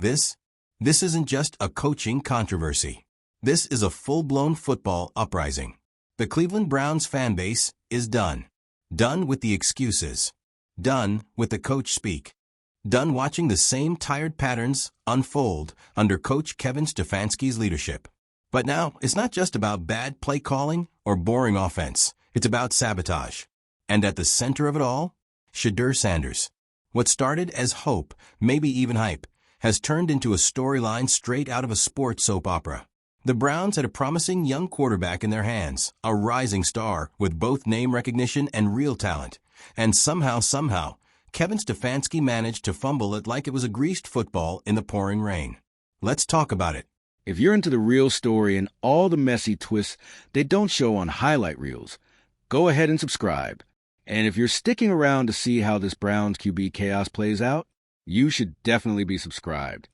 This isn't just a coaching controversy. This is a full-blown football uprising. The Cleveland Browns fan base is done. Done with the excuses. Done with the coach speak. Done watching the same tired patterns unfold under Coach Kevin Stefanski's leadership. But now, it's not just about bad play calling or boring offense. It's about sabotage. And at the center of it all, Shedeur Sanders. What started as hope, maybe even hype, has turned into a storyline straight out of a sports soap opera. The Browns had a promising young quarterback in their hands, a rising star with both name recognition and real talent. And somehow, Kevin Stefanski managed to fumble it like it was a greased football in the pouring rain. Let's talk about it. If you're into the real story and all the messy twists they don't show on highlight reels, go ahead and subscribe. And if you're sticking around to see how this Browns QB chaos plays out, you should definitely be subscribed.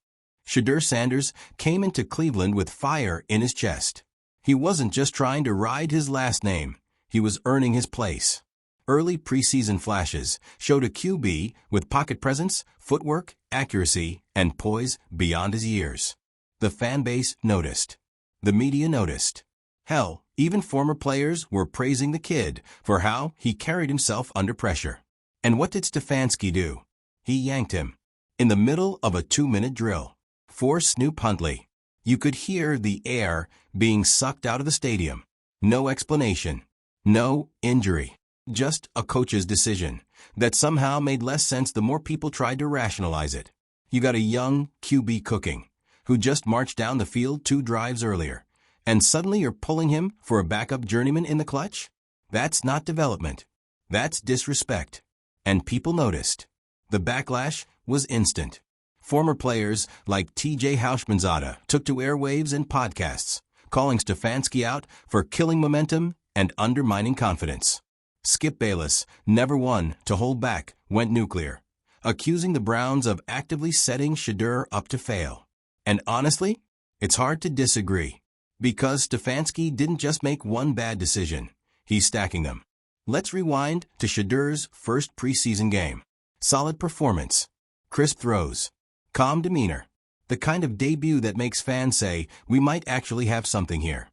Shedeur Sanders came into Cleveland with fire in his chest. He wasn't just trying to ride his last name. He was earning his place. Early preseason flashes showed a QB with pocket presence, footwork, accuracy, and poise beyond his years. The fan base noticed. The media noticed. Hell, even former players were praising the kid for how he carried himself under pressure. And what did Stefanski do? He yanked him. In the middle of a 2-minute drill. For Snoop Huntley. You could hear the air being sucked out of the stadium. No explanation. No injury. Just a coach's decision that somehow made less sense the more people tried to rationalize it. You got a young QB cooking who just marched down the field 2 drives earlier, and suddenly you're pulling him for a backup journeyman in the clutch? That's not development. That's disrespect. And people noticed. The backlash was instant. Former players like T.J. Houshmandzadeh took to airwaves and podcasts, calling Stefanski out for killing momentum and undermining confidence. Skip Bayless, never one to hold back, went nuclear, accusing the Browns of actively setting Shedeur up to fail. And honestly, it's hard to disagree, because Stefanski didn't just make one bad decision, he's stacking them. Let's rewind to Shedeur's first preseason game. Solid performance, crisp throws, calm demeanor, the kind of debut that makes fans say, we might actually have something here.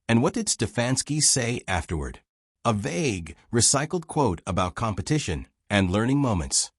And what did Stefanski say afterward? A vague, recycled quote about competition and learning moments.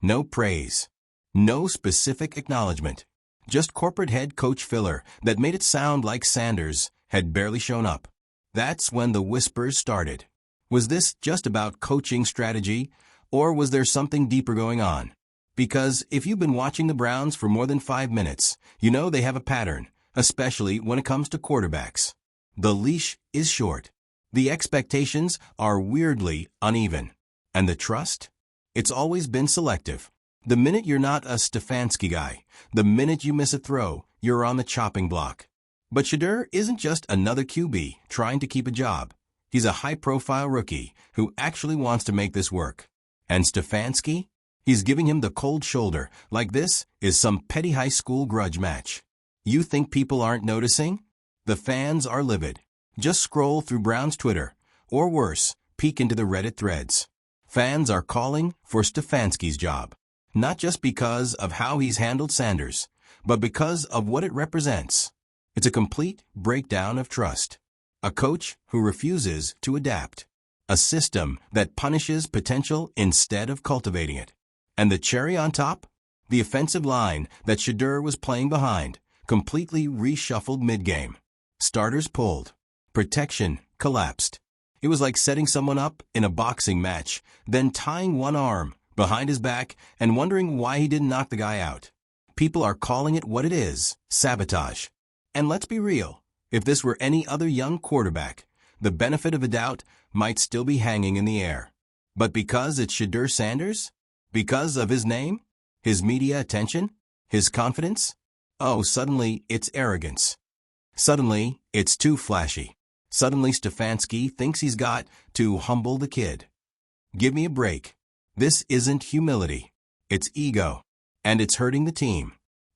No praise. No specific acknowledgement. Just corporate head coach filler that made it sound like Sanders had barely shown up. That's when the whispers started. Was this just about coaching strategy, or was there something deeper going on? Because if you've been watching the Browns for more than 5 minutes, you know they have a pattern, especially when it comes to quarterbacks. The leash is short. The expectations are weirdly uneven. And the trust? It's always been selective. The minute you're not a Stefanski guy, the minute you miss a throw, you're on the chopping block. But Shedeur isn't just another QB trying to keep a job. He's a high-profile rookie who actually wants to make this work. And Stefanski? He's giving him the cold shoulder, like this is some petty high school grudge match. You think people aren't noticing? The fans are livid. Just scroll through Brown's Twitter, or worse, peek into the Reddit threads. Fans are calling for Stefanski's job. Not just because of how he's handled Sanders, but because of what it represents. It's a complete breakdown of trust. A coach who refuses to adapt. A system that punishes potential instead of cultivating it. And the cherry on top? The offensive line that Shedeur was playing behind, completely reshuffled mid-game. Starters pulled. Protection collapsed. It was like setting someone up in a boxing match, then tying one arm behind his back and wondering why he didn't knock the guy out. People are calling it what it is, sabotage. And let's be real, if this were any other young quarterback, the benefit of the doubt might still be hanging in the air. But because it's Shedeur Sanders? Because of his name? His media attention? His confidence? Oh, suddenly it's arrogance. Suddenly it's too flashy. Suddenly Stefanski thinks he's got to humble the kid. Give me a break. This isn't humility. It's ego. And it's hurting the team.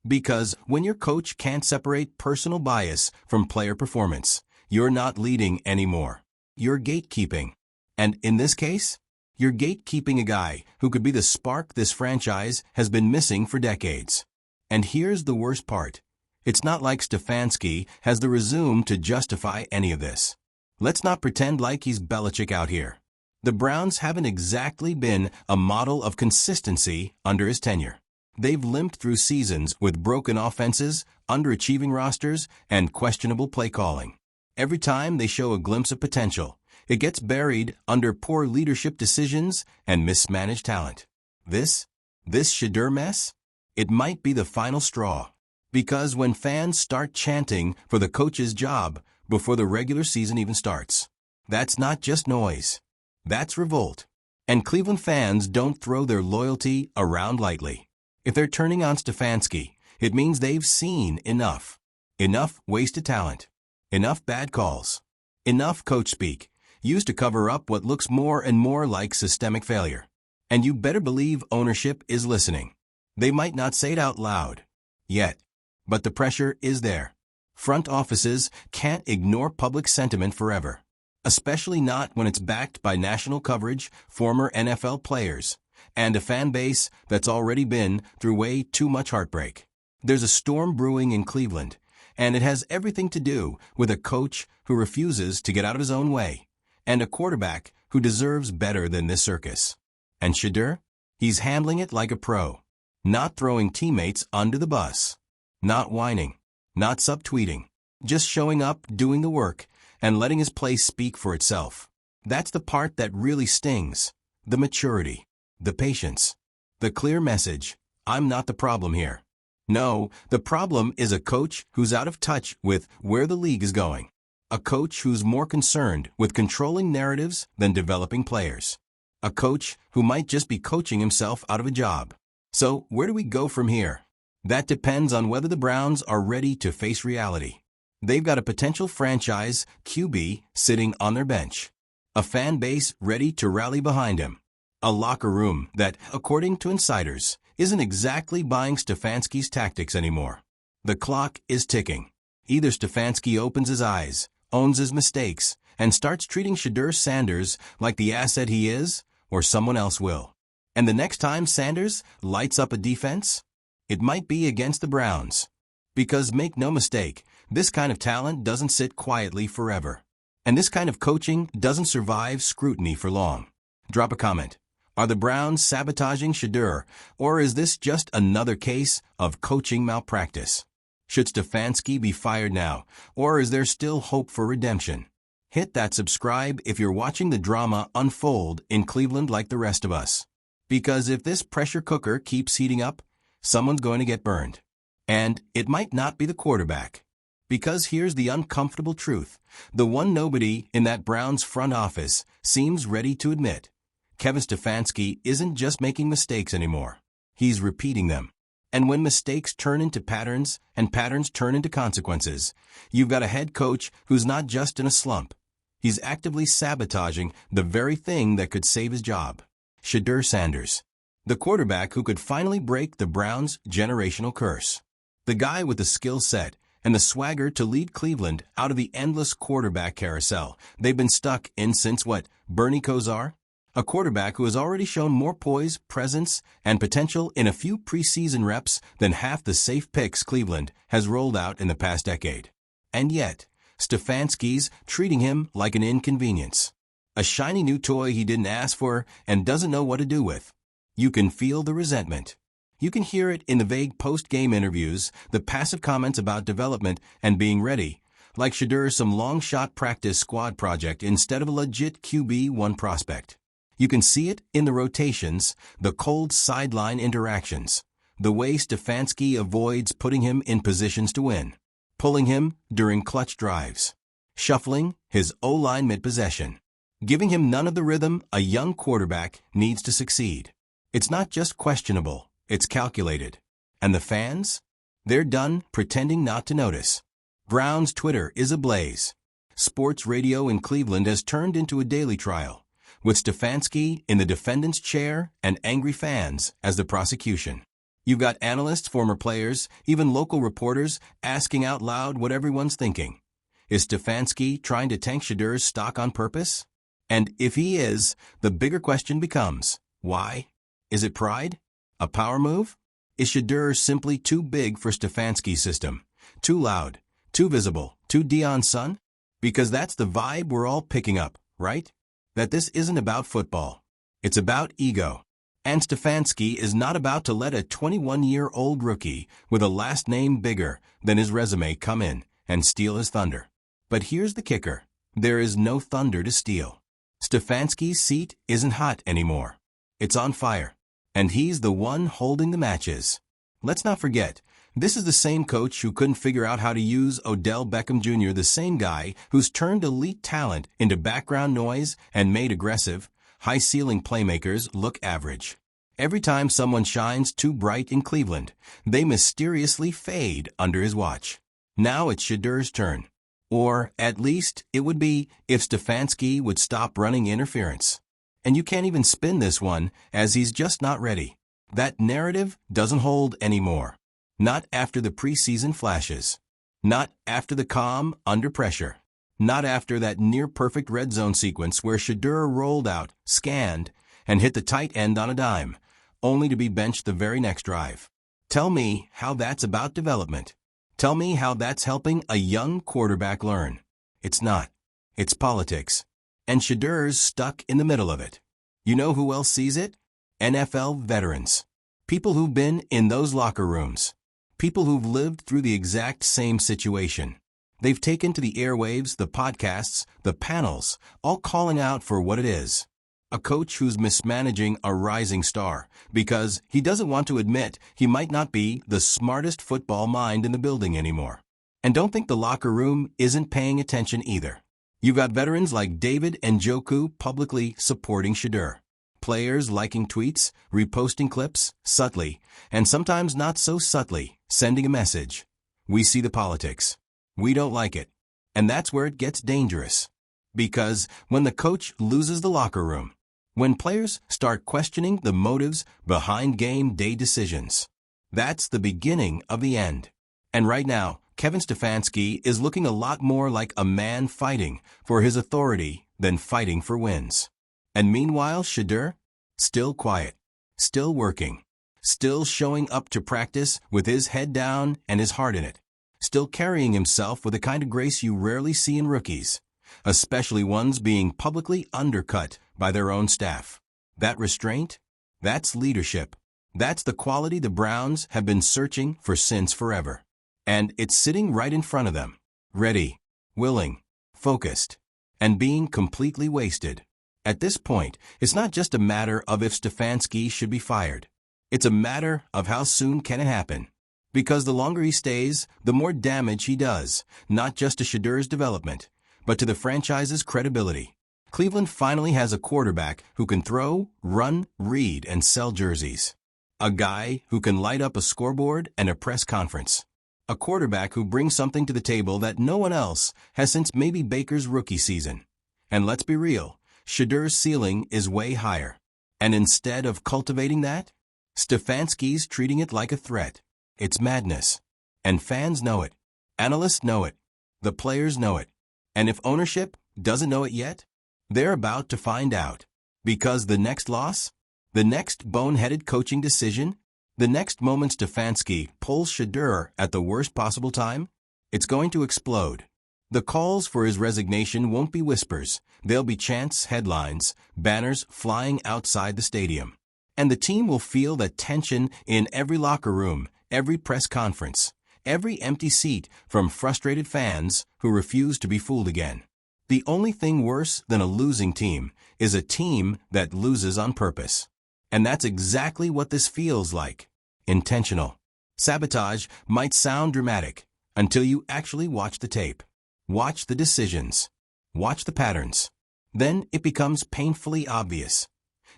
Because when your coach can't separate personal bias from player performance, you're not leading anymore. You're gatekeeping. And in this case, you're gatekeeping a guy who could be the spark this franchise has been missing for decades. And here's the worst part. It's not like Stefanski has the resume to justify any of this. Let's not pretend like he's Belichick out here. The Browns haven't exactly been a model of consistency under his tenure. They've limped through seasons with broken offenses, underachieving rosters, and questionable play calling. Every time they show a glimpse of potential, it gets buried under poor leadership decisions and mismanaged talent. This Shedeur mess? It might be the final straw. Because when fans start chanting for the coach's job before the regular season even starts, that's not just noise. That's revolt. And Cleveland fans don't throw their loyalty around lightly. If they're turning on Stefanski, it means they've seen enough. Enough wasted talent. Enough bad calls. Enough coach speak, used to cover up what looks more and more like systemic failure. And you better believe ownership is listening. They might not say it out loud yet, but the pressure is there. Front offices can't ignore public sentiment forever. Especially not when it's backed by national coverage, former NFL players, and a fan base that's already been through way too much heartbreak. There's a storm brewing in Cleveland, and it has everything to do with a coach who refuses to get out of his own way, and a quarterback who deserves better than this circus. And Shedeur? He's handling it like a pro, not throwing teammates under the bus, not whining, not subtweeting, just showing up, doing the work, and letting his play speak for itself. That's the part that really stings. The maturity, the patience, the clear message. I'm not the problem here. No, the problem is a coach who's out of touch with where the league is going. A coach who's more concerned with controlling narratives than developing players. A coach who might just be coaching himself out of a job. So where do we go from here? That depends on whether the Browns are ready to face reality. They've got a potential franchise QB sitting on their bench, a fan base ready to rally behind him, a locker room that, according to insiders, isn't exactly buying Stefanski's tactics anymore. The clock is ticking. Either Stefanski opens his eyes, owns his mistakes, and starts treating Shedeur Sanders like the asset he is, or someone else will. And the next time Sanders lights up a defense, it might be against the Browns. Because make no mistake, this kind of talent doesn't sit quietly forever. And this kind of coaching doesn't survive scrutiny for long. Drop a comment. Are the Browns sabotaging Shedeur, or is this just another case of coaching malpractice? Should Stefanski be fired now, or is there still hope for redemption? Hit that subscribe if you're watching the drama unfold in Cleveland like the rest of us. Because if this pressure cooker keeps heating up, someone's going to get burned. And it might not be the quarterback. Because here's the uncomfortable truth. The one nobody in that Browns front office seems ready to admit. Kevin Stefanski isn't just making mistakes anymore. He's repeating them. And when mistakes turn into patterns and patterns turn into consequences, you've got a head coach who's not just in a slump. He's actively sabotaging the very thing that could save his job. Shedeur Sanders, the quarterback who could finally break the Browns' generational curse. The guy with the skill set and the swagger to lead Cleveland out of the endless quarterback carousel they've been stuck in since Bernie Kosar? A quarterback who has already shown more poise, presence, and potential in a few preseason reps than half the safe picks Cleveland has rolled out in the past decade. And yet, Stefanski's treating him like an inconvenience. A shiny new toy he didn't ask for and doesn't know what to do with. You can feel the resentment. You can hear it in the vague post-game interviews, the passive comments about development and being ready, like Shedeur some long-shot practice squad project instead of a legit QB1 prospect. You can see it in the rotations, the cold sideline interactions, the way Stefanski avoids putting him in positions to win, pulling him during clutch drives, shuffling his O-line mid-possession, giving him none of the rhythm a young quarterback needs to succeed. It's not just questionable, it's calculated. And the fans? They're done pretending not to notice. Browns Twitter is ablaze. Sports radio in Cleveland has turned into a daily trial, with Stefanski in the defendant's chair and angry fans as the prosecution. You've got analysts, former players, even local reporters asking out loud what everyone's thinking. Is Stefanski trying to tank Shedeur's stock on purpose? And if he is, the bigger question becomes, why? Is it pride? A power move? Is Shedeur simply too big for Stefanski's system? Too loud? Too visible? Too Dion's son? Because that's the vibe we're all picking up, right? That this isn't about football. It's about ego. And Stefanski is not about to let a 21-year-old rookie with a last name bigger than his resume come in and steal his thunder. But here's the kicker. There is no thunder to steal. Stefanski's seat isn't hot anymore. It's on fire. And he's the one holding the matches. Let's not forget, this is the same coach who couldn't figure out how to use Odell Beckham Jr., the same guy who's turned elite talent into background noise and made aggressive, high-ceiling playmakers look average. Every time someone shines too bright in Cleveland, they mysteriously fade under his watch. Now it's Shedeur's turn. Or, at least, it would be if Stefanski would stop running interference. And you can't even spin this one, as he's just not ready. That narrative doesn't hold anymore. Not after the preseason flashes. Not after the calm under pressure. Not after that near-perfect red zone sequence where Shedeur rolled out, scanned, and hit the tight end on a dime, only to be benched the very next drive. Tell me how that's about development. Tell me how that's helping a young quarterback learn. It's not. It's politics. And Shedeur's stuck in the middle of it. You know who else sees it? NFL veterans. People who've been in those locker rooms. People who've lived through the exact same situation. They've taken to the airwaves, the podcasts, the panels, all calling out for what it is. A coach who's mismanaging a rising star because he doesn't want to admit he might not be the smartest football mind in the building anymore. And don't think the locker room isn't paying attention either. You've got veterans like David Njoku publicly supporting Shedeur. Players liking tweets, reposting clips, subtly, and sometimes not so subtly, sending a message. We see the politics. We don't like it. And that's where it gets dangerous. Because when the coach loses the locker room, when players start questioning the motives behind game day decisions, that's the beginning of the end. And right now, Kevin Stefanski is looking a lot more like a man fighting for his authority than fighting for wins. And meanwhile, Shedeur, still quiet, still working, still showing up to practice with his head down and his heart in it, still carrying himself with a kind of grace you rarely see in rookies, especially ones being publicly undercut by their own staff. That restraint, that's leadership. That's the quality the Browns have been searching for since forever. And it's sitting right in front of them, ready, willing, focused, and being completely wasted. At this point, it's not just a matter of if Stefanski should be fired. It's a matter of how soon can it happen. Because the longer he stays, the more damage he does, not just to Shedeur's development, but to the franchise's credibility. Cleveland finally has a quarterback who can throw, run, read, and sell jerseys. A guy who can light up a scoreboard and a press conference. A quarterback who brings something to the table that no one else has since maybe Baker's rookie season. And let's be real, Shedeur's ceiling is way higher. And instead of cultivating that, Stefanski's treating it like a threat. It's madness. And fans know it. Analysts know it. The players know it. And if ownership doesn't know it yet, they're about to find out. Because the next loss, the next boneheaded coaching decision, the next moment Stefanski pulls Shedeur at the worst possible time, it's going to explode. The calls for his resignation won't be whispers. They'll be chants, headlines, banners flying outside the stadium. And the team will feel that tension in every locker room, every press conference, every empty seat from frustrated fans who refuse to be fooled again. The only thing worse than a losing team is a team that loses on purpose. And that's exactly what this feels like. Intentional. Sabotage might sound dramatic until you actually watch the tape. Watch the decisions. Watch the patterns. Then it becomes painfully obvious.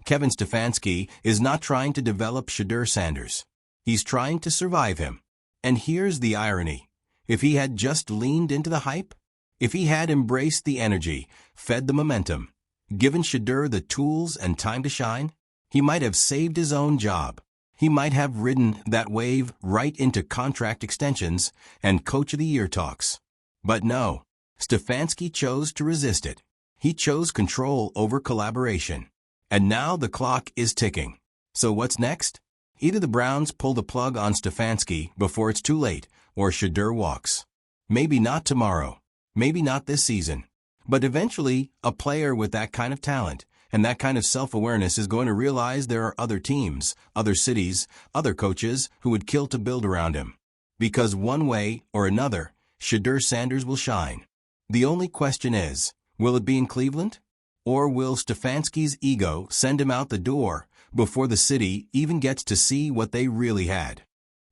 Kevin Stefanski is not trying to develop Shedeur Sanders. He's trying to survive him. And here's the irony. If he had just leaned into the hype, if he had embraced the energy, fed the momentum, given Shedeur the tools and time to shine, he might have saved his own job. He might have ridden that wave right into contract extensions and Coach of the Year talks. But no, Stefanski chose to resist it. He chose control over collaboration. And now the clock is ticking. So what's next? Either the Browns pull the plug on Stefanski before it's too late, or Shedeur walks. Maybe not tomorrow. Maybe not this season. But eventually, a player with that kind of talent and that kind of self-awareness is going to realize there are other teams, other cities, other coaches who would kill to build around him. Because one way or another, Shedeur Sanders will shine. The only question is, will it be in Cleveland? Or will Stefanski's ego send him out the door before the city even gets to see what they really had?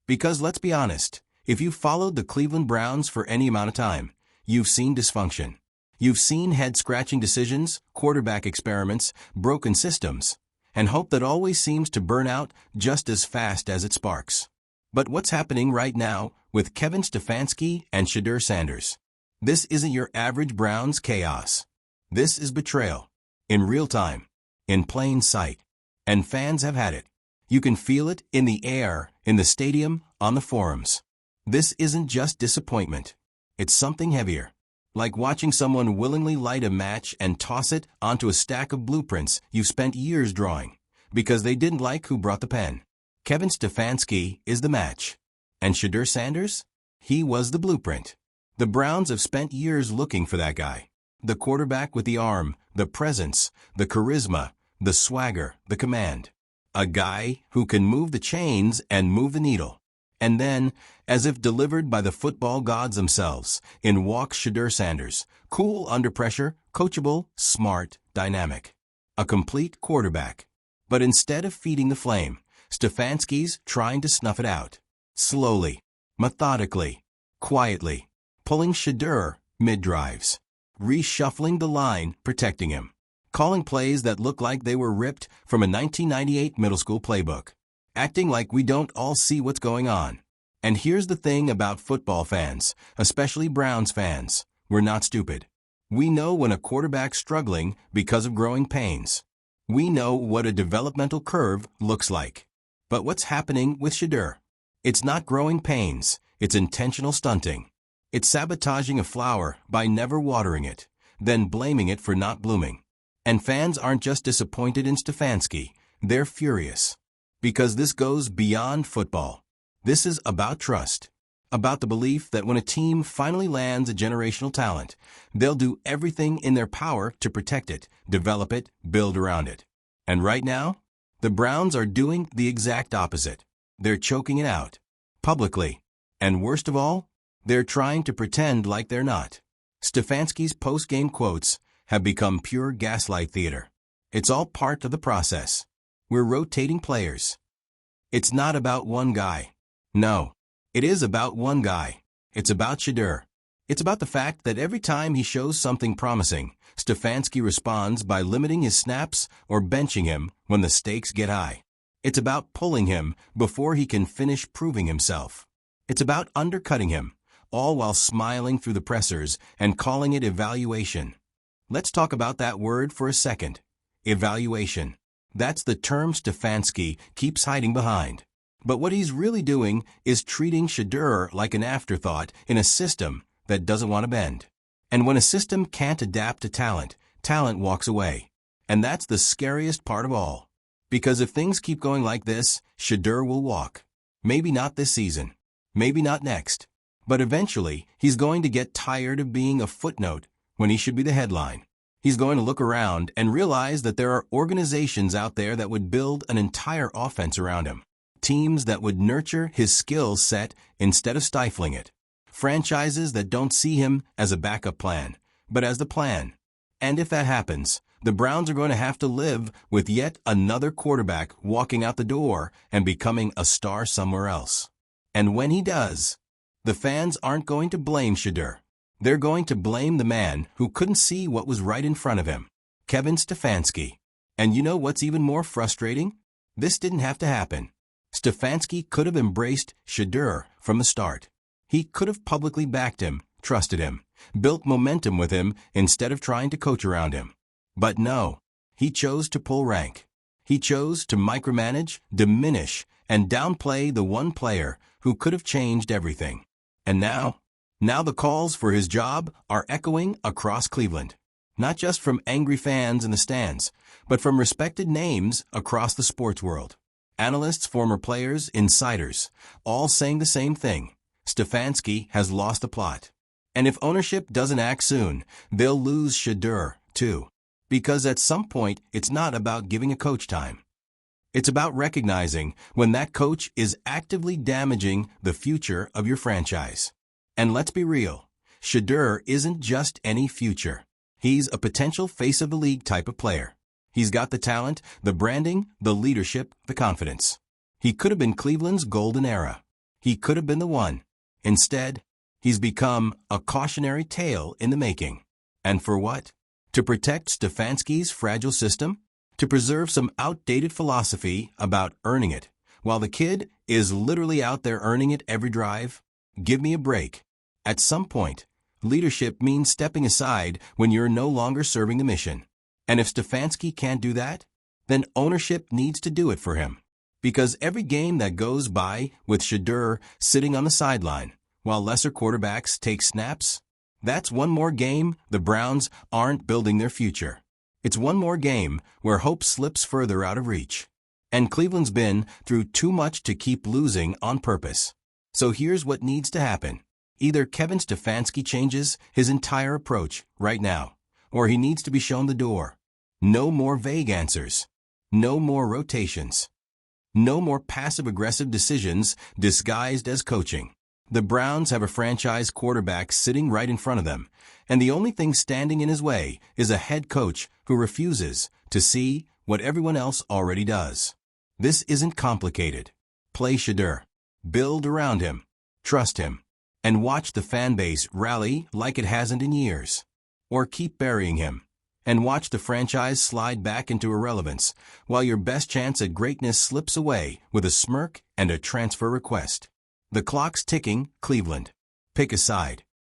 Because let's be honest, if you've followed the Cleveland Browns for any amount of time, you've seen dysfunction. You've seen head-scratching decisions, quarterback experiments, broken systems, and hope that always seems to burn out just as fast as it sparks. But what's happening right now with Kevin Stefanski and Shedeur Sanders? This isn't your average Browns chaos. This is betrayal. In real time. In plain sight. And fans have had it. You can feel it in the air, in the stadium, on the forums. This isn't just disappointment. It's something heavier. Like watching someone willingly light a match and toss it onto a stack of blueprints you've spent years drawing, because they didn't like who brought the pen. Kevin Stefanski is the match. And Shedeur Sanders? He was the blueprint. The Browns have spent years looking for that guy. The quarterback with the arm, the presence, the charisma, the swagger, the command. A guy who can move the chains and move the needle. And then, as if delivered by the football gods themselves, in walks Shedeur Sanders, cool under pressure, coachable, smart, dynamic. A complete quarterback. But instead of feeding the flame, Stefanski's trying to snuff it out. Slowly, methodically, quietly, pulling Shedeur mid-drives. Reshuffling the line, protecting him. Calling plays that look like they were ripped from a 1998 middle school playbook. Acting like we don't all see what's going on. And here's the thing about football fans, especially Browns fans. We're not stupid. We know when a quarterback's struggling because of growing pains. We know what a developmental curve looks like. But what's happening with Shedeur? It's not growing pains, it's intentional stunting. It's sabotaging a flower by never watering it, then blaming it for not blooming. And fans aren't just disappointed in Stefanski, they're furious. Because this goes beyond football. This is about trust. About the belief that when a team finally lands a generational talent, they'll do everything in their power to protect it, develop it, build around it. And right now, the Browns are doing the exact opposite. They're choking it out. Publicly. And worst of all, they're trying to pretend like they're not. Stefanski's post-game quotes have become pure gaslight theater. It's all part of the process. We're rotating players. It's not about one guy. No, it is about one guy. It's about Shedeur. It's about the fact that every time he shows something promising, Stefanski responds by limiting his snaps or benching him when the stakes get high. It's about pulling him before he can finish proving himself. It's about undercutting him, all while smiling through the pressers and calling it evaluation. Let's talk about that word for a second. Evaluation. That's the term Stefanski keeps hiding behind. But what he's really doing is treating Shedeur like an afterthought in a system that doesn't want to bend. And when a system can't adapt to talent, talent walks away. And that's the scariest part of all. Because if things keep going like this, Shedeur will walk. Maybe not this season. Maybe not next. But eventually, he's going to get tired of being a footnote when he should be the headline. He's going to look around and realize that there are organizations out there that would build an entire offense around him. Teams that would nurture his skill set instead of stifling it. Franchises that don't see him as a backup plan, but as the plan. And if that happens, the Browns are going to have to live with yet another quarterback walking out the door and becoming a star somewhere else. And when he does, the fans aren't going to blame Shedeur. They're going to blame the man who couldn't see what was right in front of him, Kevin Stefanski. And you know what's even more frustrating? This didn't have to happen. Stefanski could have embraced Shedeur from the start. He could have publicly backed him, trusted him, built momentum with him instead of trying to coach around him. But no, he chose to pull rank. He chose to micromanage, diminish, and downplay the one player who could have changed everything. And now the calls for his job are echoing across Cleveland. Not just from angry fans in the stands, but from respected names across the sports world. Analysts, former players, insiders, all saying the same thing. Stefanski has lost the plot. And if ownership doesn't act soon, they'll lose Shedeur, too. Because at some point, it's not about giving a coach time. It's about recognizing when that coach is actively damaging the future of your franchise. And let's be real, Shedeur isn't just any future. He's a potential face of the league type of player. He's got the talent, the branding, the leadership, the confidence. He could have been Cleveland's golden era. He could have been the one. Instead, he's become a cautionary tale in the making. And for what? To protect Stefanski's fragile system? To preserve some outdated philosophy about earning it, while the kid is literally out there earning it every drive? Give me a break. At some point, leadership means stepping aside when you're no longer serving the mission. And if Stefanski can't do that, then ownership needs to do it for him. Because every game that goes by with Shedeur sitting on the sideline while lesser quarterbacks take snaps, that's one more game the Browns aren't building their future. It's one more game where hope slips further out of reach. And Cleveland's been through too much to keep losing on purpose. So here's what needs to happen. Either Kevin Stefanski changes his entire approach right now, or he needs to be shown the door. No more vague answers. No more rotations. No more passive-aggressive decisions disguised as coaching. The Browns have a franchise quarterback sitting right in front of them, and the only thing standing in his way is a head coach who refuses to see what everyone else already does. This isn't complicated. Play Shedeur. Build around him. Trust him. And watch the fan base rally like it hasn't in years. Or keep burying him. And watch the franchise slide back into irrelevance, while your best chance at greatness slips away with a smirk and a transfer request. The clock's ticking, Cleveland. Pick a side.